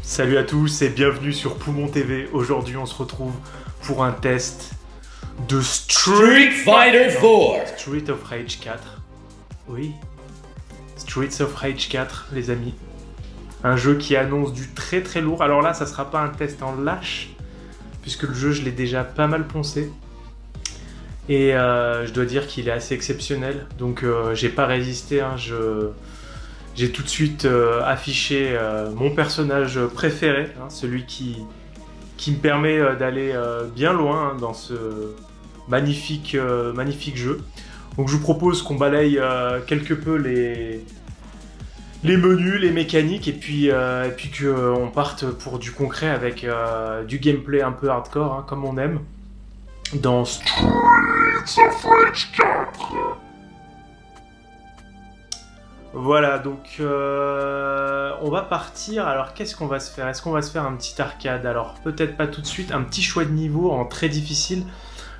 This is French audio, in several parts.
Salut à tous et bienvenue sur Poumon TV. Aujourd'hui, on se retrouve pour un test de Street Fighter 4. Street of Rage 4. Oui, Streets of Rage 4, les amis. Un jeu qui annonce du très très lourd. Alors là, ça sera pas un test en lâche, puisque le jeu, je l'ai déjà pas mal poncé. Et je dois dire qu'il est assez exceptionnel. Donc j'ai pas résisté, hein. J'ai tout de suite affiché mon personnage préféré, hein, celui qui me permet d'aller bien loin, hein, dans ce magnifique jeu. Donc je vous propose qu'on balaye quelque peu les menus, les mécaniques, et puis qu'on parte pour du concret avec du gameplay un peu hardcore, hein, comme on aime, dans Streets of Rage 4. Voilà, donc on va partir. Alors qu'est-ce qu'on va se faire? Est-ce qu'on va se faire un petit arcade? Alors peut-être pas tout de suite, un petit choix de niveau en très difficile.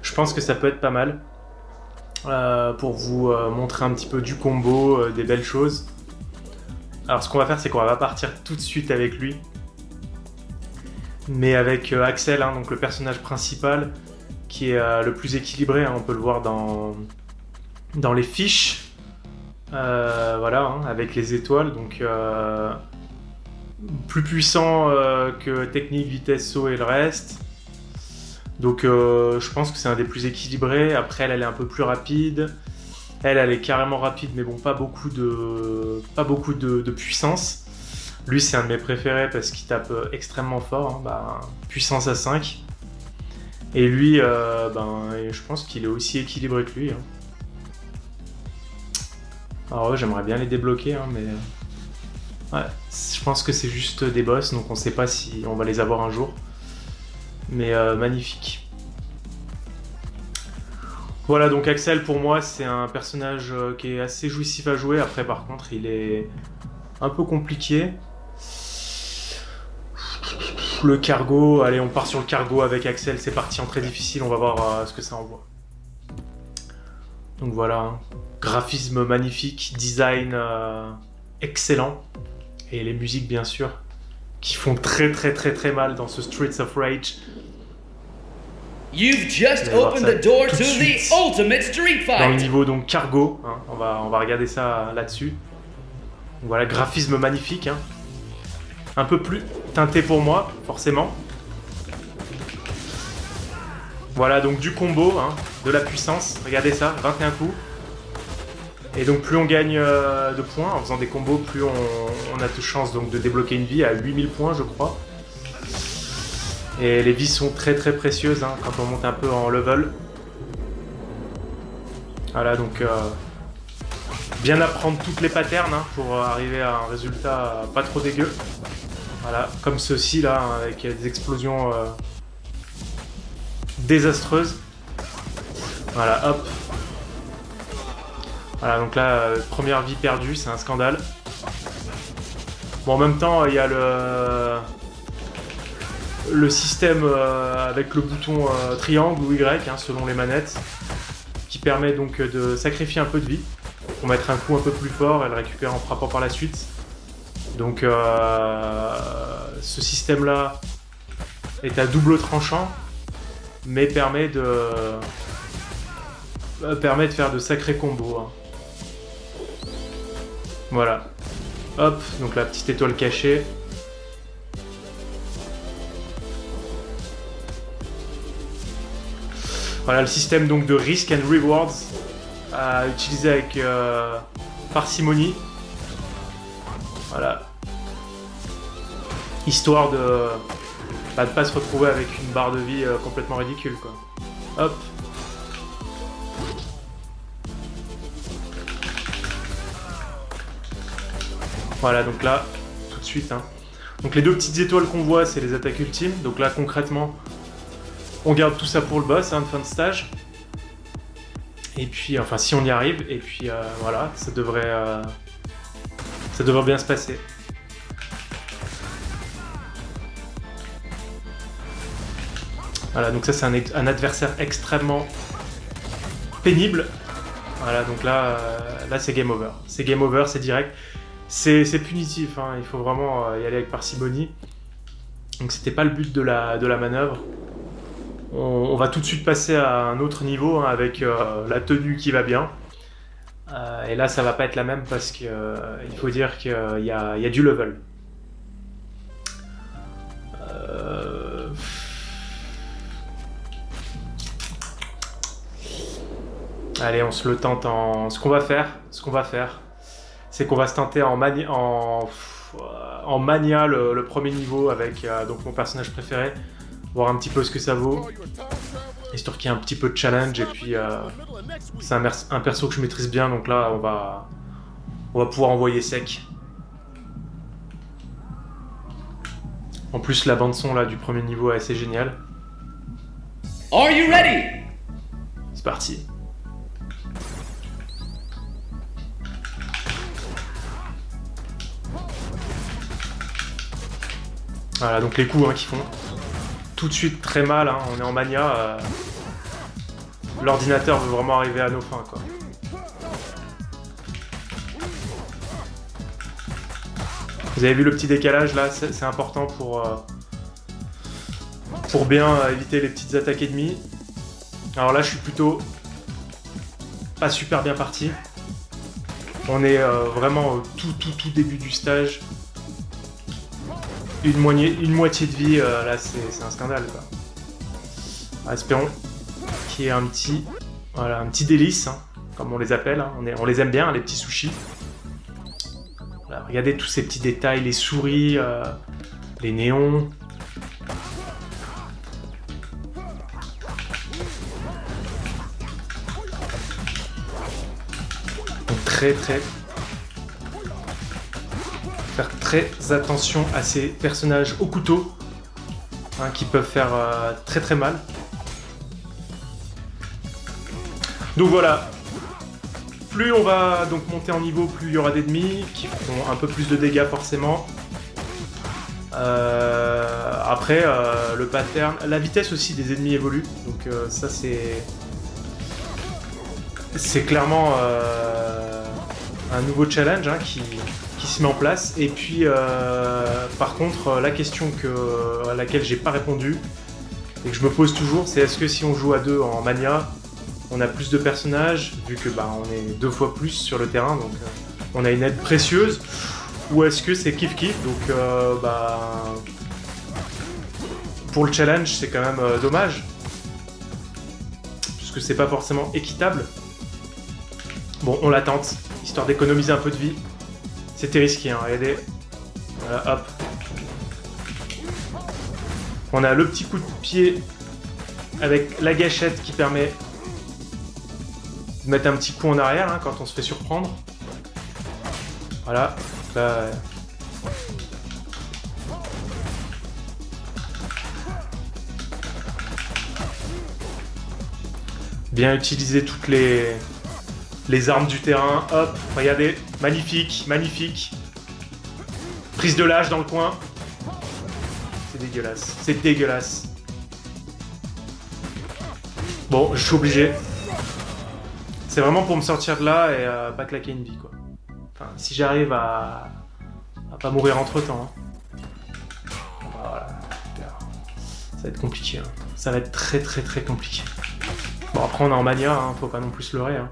Je pense que ça peut être pas mal pour vous montrer un petit peu du combo, des belles choses. Alors ce qu'on va faire, c'est qu'on va partir tout de suite avec lui. Mais avec Axel, hein, donc le personnage principal, qui est le plus équilibré, hein, on peut le voir dans les fiches. Voilà, hein, avec les étoiles, donc plus puissant que technique, vitesse, saut et le reste. Donc je pense que c'est un des plus équilibrés. Après, elle est un peu plus rapide. Elle est carrément rapide, mais bon, pas beaucoup de puissance. Lui, c'est un de mes préférés parce qu'il tape extrêmement fort, hein, puissance à 5. Et lui, je pense qu'il est aussi équilibré que lui, hein. Alors ouais, j'aimerais bien les débloquer, hein, mais ouais, je pense que c'est juste des boss, donc on sait pas si on va les avoir un jour. Mais magnifique. Voilà, donc Axel, pour moi, c'est un personnage qui est assez jouissif à jouer. Après, par contre, il est un peu compliqué. Le cargo, allez, on part sur le cargo avec Axel, c'est parti en très difficile, on va voir ce que ça envoie. Donc voilà, hein. Graphisme magnifique, design excellent, et les musiques bien sûr, qui font très très très très mal dans ce Streets of Rage. You've just opened the door to the ultimate street fight. Dans le niveau donc cargo, hein, on va regarder ça là-dessus. Donc voilà, graphisme magnifique, hein. Un peu plus teinté pour moi, forcément. Voilà, donc du combo, hein, de la puissance, regardez ça, 21 coups. Et donc plus on gagne de points en faisant des combos, plus on a de chance donc de débloquer une vie à 8000 points, je crois. Et les vies sont très très précieuses, hein, quand on monte un peu en level. Voilà, donc bien apprendre toutes les patterns, hein, pour arriver à un résultat pas trop dégueu. Voilà, comme ceci là, hein, avec des explosions désastreuses. Voilà, hop. Voilà, donc là, première vie perdue, c'est un scandale. Bon, en même temps, il y a le système avec le bouton triangle ou Y, hein, selon les manettes, qui permet donc de sacrifier un peu de vie pour mettre un coup un peu plus fort et le récupérer en frappant par la suite. Donc ce système-là est à double tranchant, mais permet de faire de sacrés combos, hein. Voilà. Hop, donc la petite étoile cachée. Voilà le système donc de risk and rewards à utiliser avec parcimonie. Voilà. Histoire de ne pas se retrouver avec une barre de vie complètement ridicule, quoi. Hop. Voilà, donc là, tout de suite, hein. Donc les deux petites étoiles qu'on voit, c'est les attaques ultimes. Donc là, concrètement, on garde tout ça pour le boss, hein, de fin de stage. Et puis, enfin, si on y arrive, et puis voilà, ça devrait bien se passer. Voilà, donc ça, c'est un adversaire extrêmement pénible. Voilà, donc là c'est game over. C'est game over, c'est direct. C'est punitif, hein, il faut vraiment y aller avec parcimonie. Donc c'était pas le but de la manœuvre. On va tout de suite passer à un autre niveau hein, avec la tenue qui va bien. Et là ça va pas être la même parce que il faut dire qu'il y a du level. Allez, on se le tente en... Ce qu'on va faire, c'est qu'on va se tenter en mania le premier niveau avec donc mon personnage préféré, voir un petit peu ce que ça vaut, histoire qu'il y ait un petit peu de challenge. Et puis c'est un perso que je maîtrise bien, donc là on va pouvoir envoyer sec. En plus la bande son là du premier niveau est assez géniale. Are you ready? C'est parti. Voilà, donc les coups hein, qui font tout de suite très mal, hein. On est en mania. L'ordinateur veut vraiment arriver à nos fins, quoi. Vous avez vu le petit décalage là, c'est important pour bien éviter les petites attaques ennemies. Alors là, je suis plutôt pas super bien parti. On est vraiment au tout début du stage. Une moitié de vie, là c'est un scandale quoi. Alors, espérons qu'il y ait un petit délice, hein, comme on les appelle, hein. On les aime bien, les petits sushis. Voilà, regardez tous ces petits détails, les souris, les néons. Donc faire très attention à ces personnages au couteau, hein, qui peuvent faire très mal. Donc voilà, plus on va donc monter en niveau, plus il y aura d'ennemis qui feront un peu plus de dégâts forcément. Après, le pattern, la vitesse aussi des ennemis évolue, donc ça c'est clairement un nouveau challenge hein, qui se met en place. Et puis par contre la question à laquelle j'ai pas répondu et que je me pose toujours, c'est est-ce que si on joue à deux en mania, on a plus de personnages vu que on est 2 fois plus sur le terrain, donc on a une aide précieuse, ou est-ce que c'est kiff donc pour le challenge c'est quand même dommage puisque c'est pas forcément équitable. Bon, on la tente histoire d'économiser un peu de vie. C'était risqué, hein, regardez. Voilà, hop. On a le petit coup de pied avec la gâchette qui permet de mettre un petit coup en arrière hein, quand on se fait surprendre. Voilà. Là, bien utiliser toutes les armes du terrain. Hop, regardez, magnifique. Prise de lâche dans le coin. C'est dégueulasse. Bon, je suis obligé. C'est vraiment pour me sortir de là et pas claquer une vie, quoi. Enfin, si j'arrive à pas mourir entre temps. Hein. Voilà. Ça va être compliqué. Hein. Ça va être très compliqué. Bon, après on est en mania, hein, faut pas non plus se leurrer. Hein.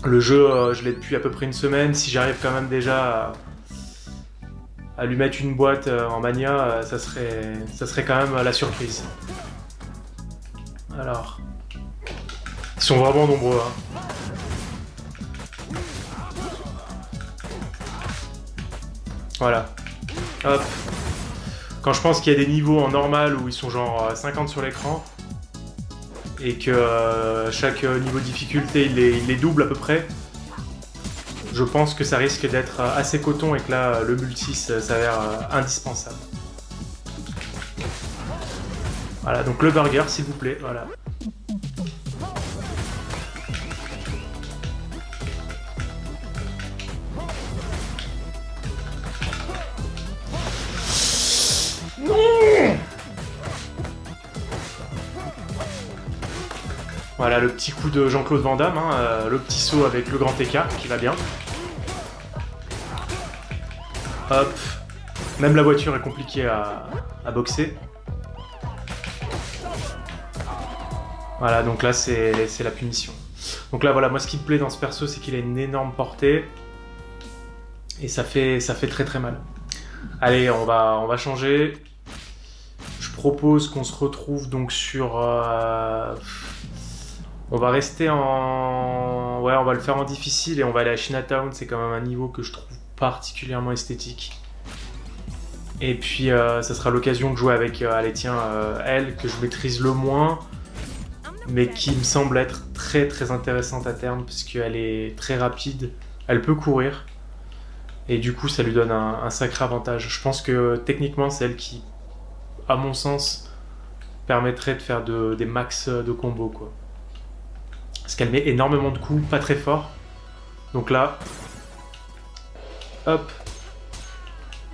Le jeu, je l'ai depuis à peu près une semaine. Si j'arrive quand même déjà à lui mettre une boîte en mania, ça serait quand même la surprise. Alors, ils sont vraiment nombreux. Hein. Voilà. Hop. Quand je pense qu'il y a des niveaux en normal où ils sont genre 50 sur l'écran, et que chaque niveau de difficulté il les double à peu près, je pense que ça risque d'être assez coton et que là le multi s'avère indispensable. Voilà, donc le burger s'il vous plaît, voilà. Voilà le petit coup de Jean-Claude Van Damme, hein, le petit saut avec le grand écart qui va bien. Hop. Même la voiture est compliquée à boxer. Voilà, donc là c'est la punition. Donc là voilà, moi ce qui me plaît dans ce perso, c'est qu'il a une énorme portée. Et ça fait très très mal. Allez, on va changer. Je propose qu'on se retrouve donc sur... On va rester en... Ouais, on va le faire en difficile et on va aller à Chinatown. C'est quand même un niveau que je trouve particulièrement esthétique. Et puis, ça sera l'occasion de jouer avec, allez tiens, elle, que je maîtrise le moins, mais qui me semble être très très intéressante à terme, parce qu'elle est très rapide, elle peut courir, et du coup ça lui donne un sacré avantage. Je pense que techniquement c'est elle qui, à mon sens, permettrait de faire des max de combos, quoi. Parce qu'elle met énormément de coups, pas très fort. Donc là, hop,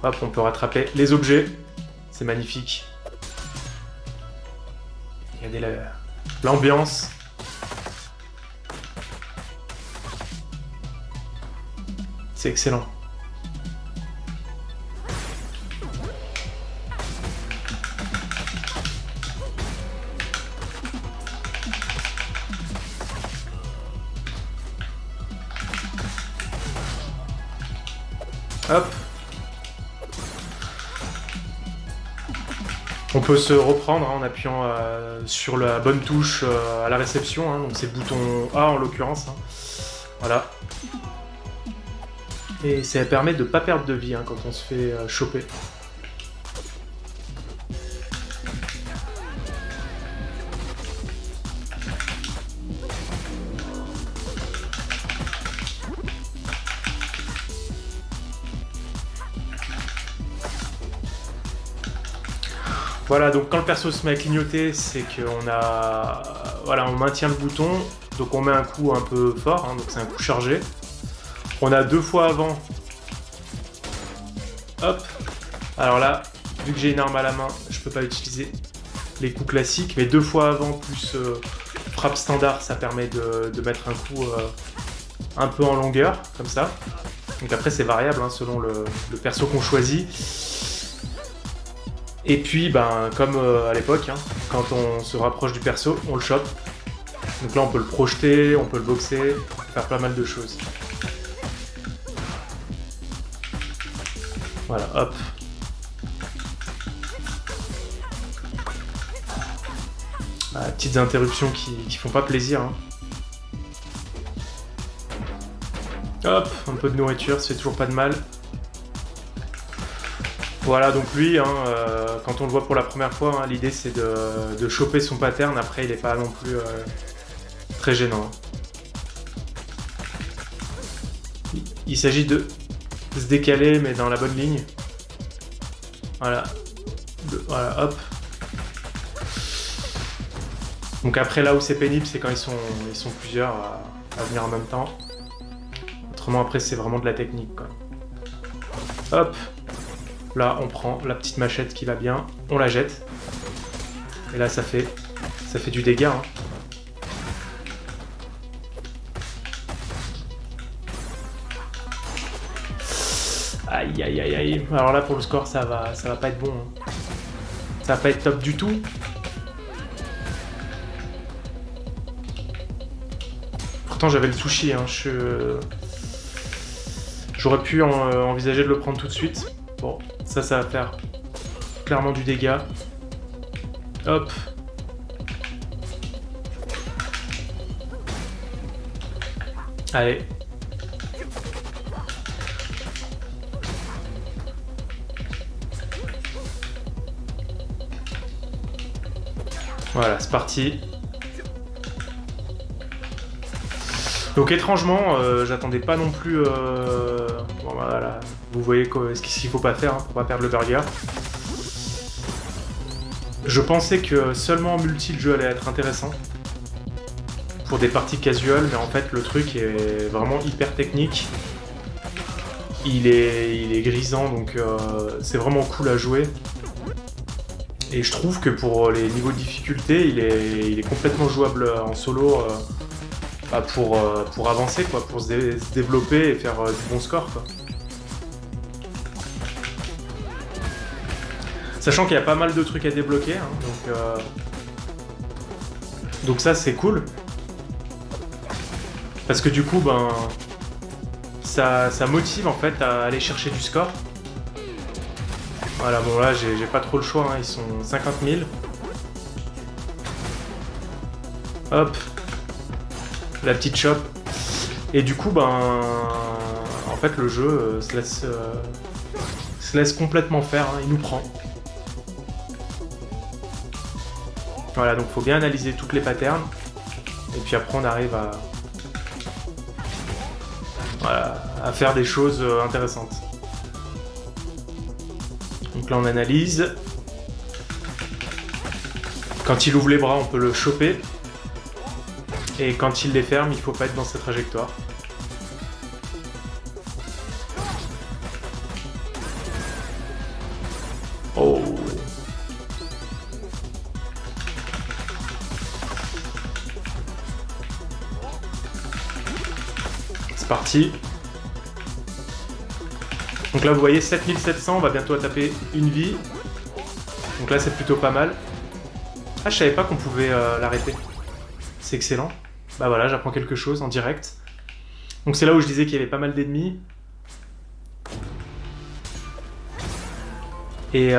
hop, on peut rattraper les objets. C'est magnifique. Regardez l'ambiance. C'est excellent. Hop. On peut se reprendre en appuyant sur la bonne touche à la réception, hein, donc c'est le bouton A en l'occurrence. Hein. Voilà. Et ça permet de ne pas perdre de vie hein, quand on se fait choper. Voilà, donc quand le perso se met à clignoter, c'est qu'on a... Voilà, on maintient le bouton, donc on met un coup un peu fort, hein, donc c'est un coup chargé. On a 2 fois avant. Hop. Alors là, vu que j'ai une arme à la main, je peux pas utiliser les coups classiques, mais 2 fois avant plus frappe standard, ça permet de mettre un coup un peu en longueur, comme ça. Donc après c'est variable hein, selon le perso qu'on choisit. Et puis, ben, comme à l'époque, hein, quand on se rapproche du perso, on le chope. Donc là, on peut le projeter, on peut le boxer, faire pas mal de choses. Voilà, hop. Ah, petites interruptions qui font pas plaisir. Hein. Hop, un peu de nourriture, ça fait toujours pas de mal. Voilà, donc lui, hein, quand on le voit pour la première fois, hein, l'idée c'est de choper son pattern. Après, il n'est pas non plus très gênant. Il s'agit de se décaler, mais dans la bonne ligne. Voilà. Voilà, hop. Donc après, là où c'est pénible, c'est quand ils sont plusieurs à venir en même temps. Autrement, après, c'est vraiment de la technique, quoi. Hop. Là, on prend la petite machette qui va bien, on la jette. Et là, ça fait du dégât. Hein. Aïe, aïe, aïe, aïe. Alors là, pour le score, ça va pas être bon. Hein. Ça va pas être top du tout. Pourtant, j'avais le sushi. Hein. J'aurais pu envisager de le prendre tout de suite. Bon, ça va faire clairement du dégât. Hop. Allez. Voilà, c'est parti. Donc étrangement, j'attendais pas non plus... Bon, voilà. Vous voyez ce qu'il faut pas faire hein, pour pas perdre le burger. Je pensais que seulement en multi le jeu allait être intéressant pour des parties casual, mais en fait le truc est vraiment hyper technique. Il est grisant, donc c'est vraiment cool à jouer. Et je trouve que pour les niveaux de difficulté, il est complètement jouable en solo pour avancer, quoi, pour se développer et faire du bon score, quoi. Sachant qu'il y a pas mal de trucs à débloquer, hein, donc ça c'est cool. Parce que du coup, ben, ça motive en fait à aller chercher du score. Voilà, bon là j'ai pas trop le choix, hein, ils sont 50 000. Hop, la petite chope. Et du coup, ben, en fait le jeu se laisse complètement faire, hein, il nous prend. Voilà, donc faut bien analyser toutes les patterns. Et puis après on arrive à, voilà, à faire des choses intéressantes. Donc là on analyse. Quand il ouvre les bras, on peut le choper. Et quand il les ferme, il faut pas être dans sa trajectoire. Oh. C'est parti. Donc là vous voyez 7700, on va bientôt taper une vie. Donc là c'est plutôt pas mal. Ah, je savais pas qu'on pouvait l'arrêter. C'est excellent. Bah voilà, j'apprends quelque chose en direct. Donc c'est là où je disais qu'il y avait pas mal d'ennemis. Et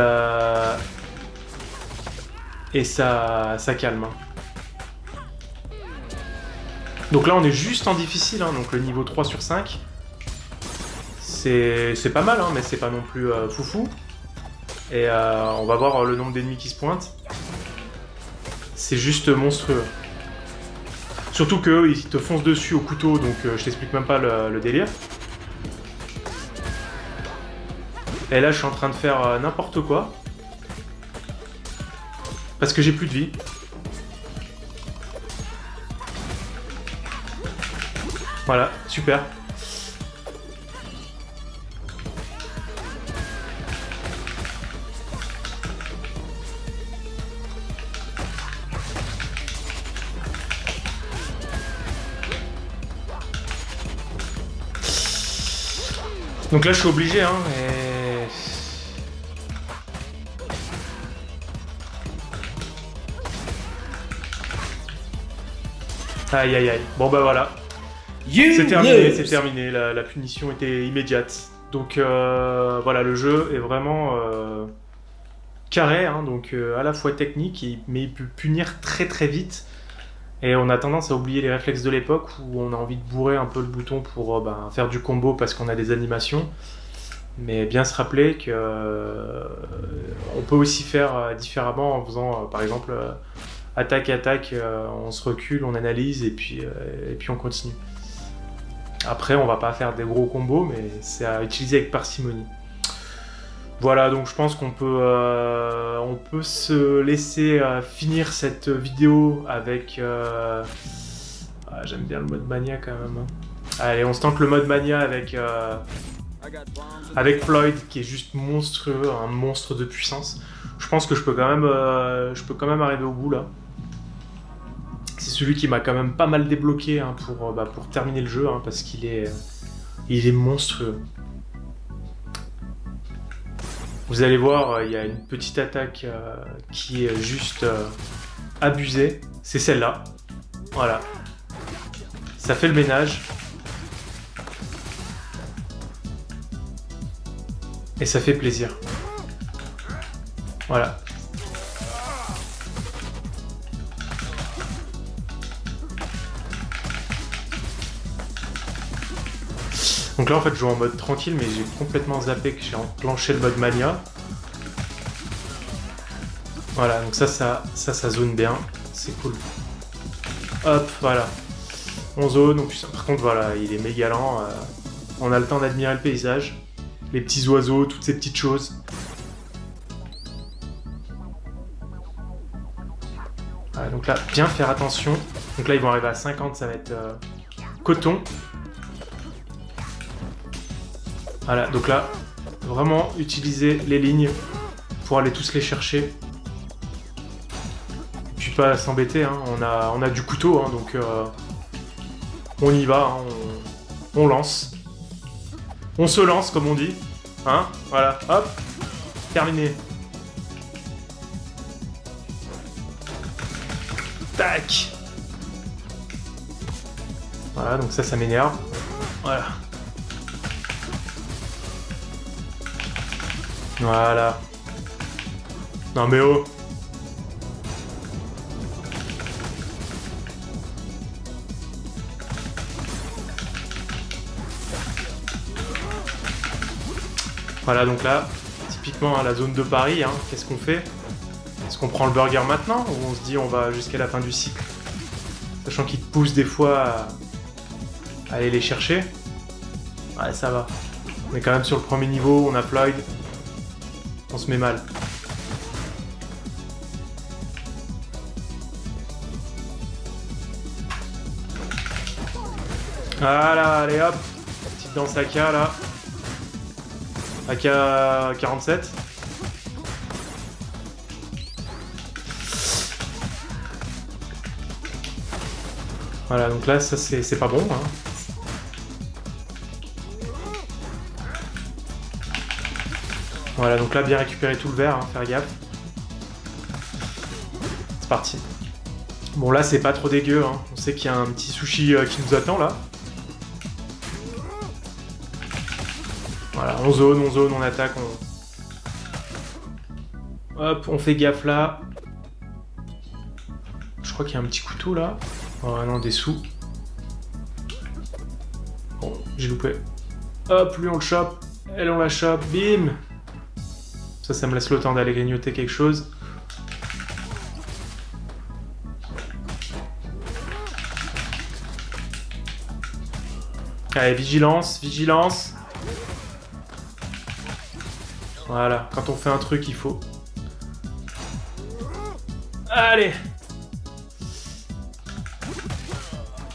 ça calme. Donc là on est juste en difficile, hein, donc le niveau 3 sur 5. C'est pas mal, hein, mais c'est pas non plus foufou. Et on va voir le nombre d'ennemis qui se pointent. C'est juste monstrueux. Surtout qu'eux, ils te foncent dessus au couteau, donc je t'explique même pas le délire. Et là, je suis en train de faire n'importe quoi. Parce que j'ai plus de vie. Voilà, super. Donc là, je suis obligé, hein, et... Aïe, aïe, aïe. Bon, bah voilà. C'est terminé. La punition était immédiate. Donc, voilà, le jeu est vraiment carré, hein, donc à la fois technique, mais il peut punir très très vite. Et on a tendance à oublier les réflexes de l'époque où on a envie de bourrer un peu le bouton pour faire du combo parce qu'on a des animations. Mais bien se rappeler que on peut aussi faire différemment en faisant par exemple attaque, on se recule, on analyse et puis on continue. Après on va pas faire des gros combos mais c'est à utiliser avec parcimonie. Voilà, donc je pense qu'on peut, on peut se laisser finir cette vidéo avec... j'aime bien le mode mania quand même. Hein. Allez, on se tente le mode mania avec Floyd, qui est juste monstrueux, un monstre de puissance. Je pense que je peux quand même arriver au bout là. C'est celui qui m'a quand même pas mal débloqué, hein, pour terminer le jeu, hein, parce qu'il est monstrueux. Vous allez voir, il y a une petite attaque qui est juste abusée. C'est celle-là. Voilà. Ça fait le ménage. Et ça fait plaisir. Voilà. Donc là en fait je joue en mode tranquille mais j'ai complètement zappé que j'ai enclenché le mode mania. Voilà, donc ça zone bien, c'est cool. Hop, voilà. On zone, donc par contre voilà, il est méga lent. On a le temps d'admirer le paysage, les petits oiseaux, toutes ces petites choses. Voilà, donc là, bien faire attention. Donc là ils vont arriver à 50, ça va être coton. Voilà, donc là, vraiment utiliser les lignes pour aller tous les chercher. Puis pas s'embêter, hein. On a du couteau, hein, donc on y va, hein, on lance. On se lance, comme on dit. Hein, voilà, hop, terminé. Tac. Voilà, donc ça m'énerve. Voilà. Voilà. Non mais oh. Voilà, donc là, typiquement la zone de Paris, hein, qu'est-ce qu'on fait? Est-ce qu'on prend le burger maintenant ou on se dit on va jusqu'à la fin du cycle? Sachant qu'il te pousse des fois à aller les chercher. Ouais, ça va. On est quand même sur le premier niveau, on a Floyd. On se met mal. Voilà, allez hop. Petite danse AK là. AK 47. Voilà, donc là, ça c'est pas bon. Hein. Voilà, donc là, bien récupérer tout le verre, hein, faire gaffe. C'est parti. Bon, là, c'est pas trop dégueu. Hein. On sait qu'il y a un petit sushi qui nous attend, là. Voilà, on zone, on attaque, Hop, on fait gaffe, là. Je crois qu'il y a un petit couteau, là. Oh non, des sous. Bon, j'ai loupé. Hop, lui on le chope. Elle on la chope. Bim. Ça me laisse le temps d'aller grignoter quelque chose. Allez, vigilance, vigilance. Voilà, quand on fait un truc, il faut... Allez.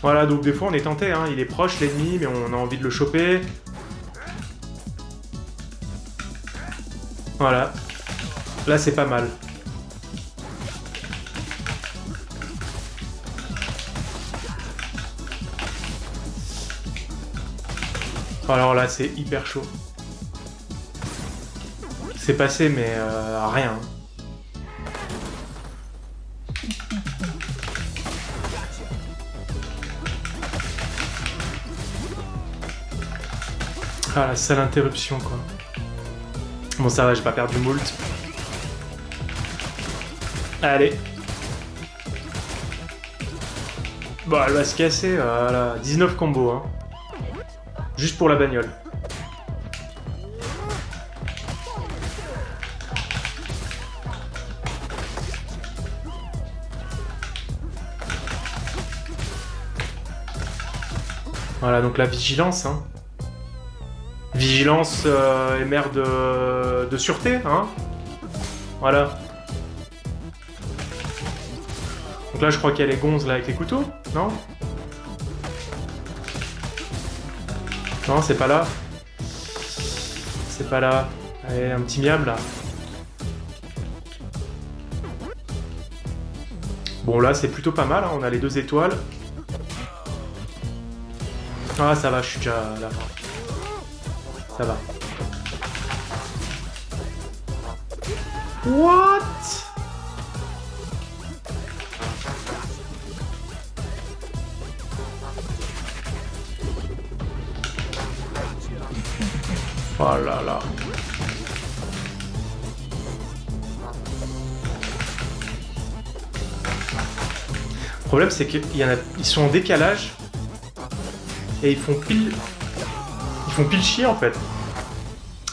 Voilà, donc des fois on est tenté, hein. Il est proche l'ennemi, mais on a envie de le choper. Voilà. Là c'est pas mal. Alors là c'est hyper chaud. C'est passé mais rien. Ah la sale interruption quoi. Bon ça va, j'ai pas perdu moult. Allez. Bon elle va se casser, voilà. 19 combos hein. Juste pour la bagnole. Voilà donc la vigilance hein. Vigilance et mère de sûreté, hein. Voilà. Donc là, je crois qu'il y a les gonzes là avec les couteaux, non? Non, c'est pas là. C'est pas là. Allez, un petit miable là. Bon, là, c'est plutôt pas mal, hein. On a les 2 étoiles. Ah, ça va, je suis déjà là. Ça va. What? Oh là là. Le problème c'est qu'ils sont en décalage et ils font pile chier en fait.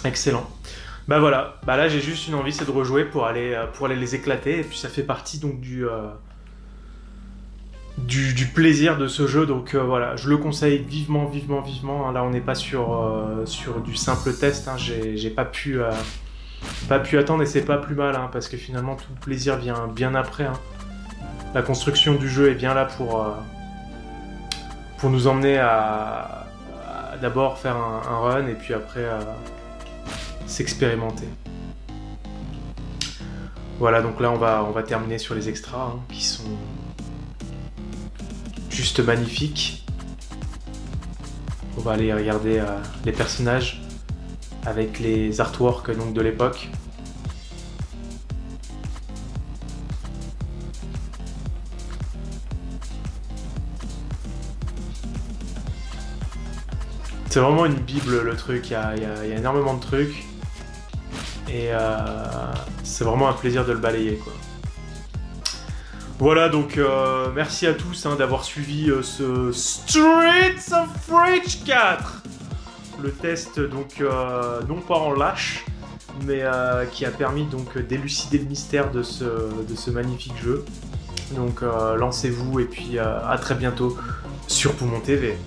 Excellent. Bah voilà, bah là j'ai juste une envie, c'est de rejouer pour aller les éclater et puis ça fait partie donc du plaisir de ce jeu, donc voilà, je le conseille vivement, vivement, vivement. Hein. Là on n'est pas sur du simple test, hein. J'ai pas pu attendre et c'est pas plus mal, hein, parce que finalement tout le plaisir vient bien après. Hein. La construction du jeu est bien là pour nous emmener à d'abord faire un run et puis après s'expérimenter. Voilà, donc là on va terminer sur les extras hein, qui sont juste magnifiques. On va aller regarder les personnages avec les artworks donc, de l'époque. C'est vraiment une bible le truc, il y a énormément de trucs. Et c'est vraiment un plaisir de le balayer, quoi. Voilà, donc merci à tous d'avoir suivi ce Streets of Rage 4. Le test, donc, non pas en lâche, mais qui a permis donc d'élucider le mystère de ce magnifique jeu. Donc lancez-vous et puis à très bientôt sur Poumon TV.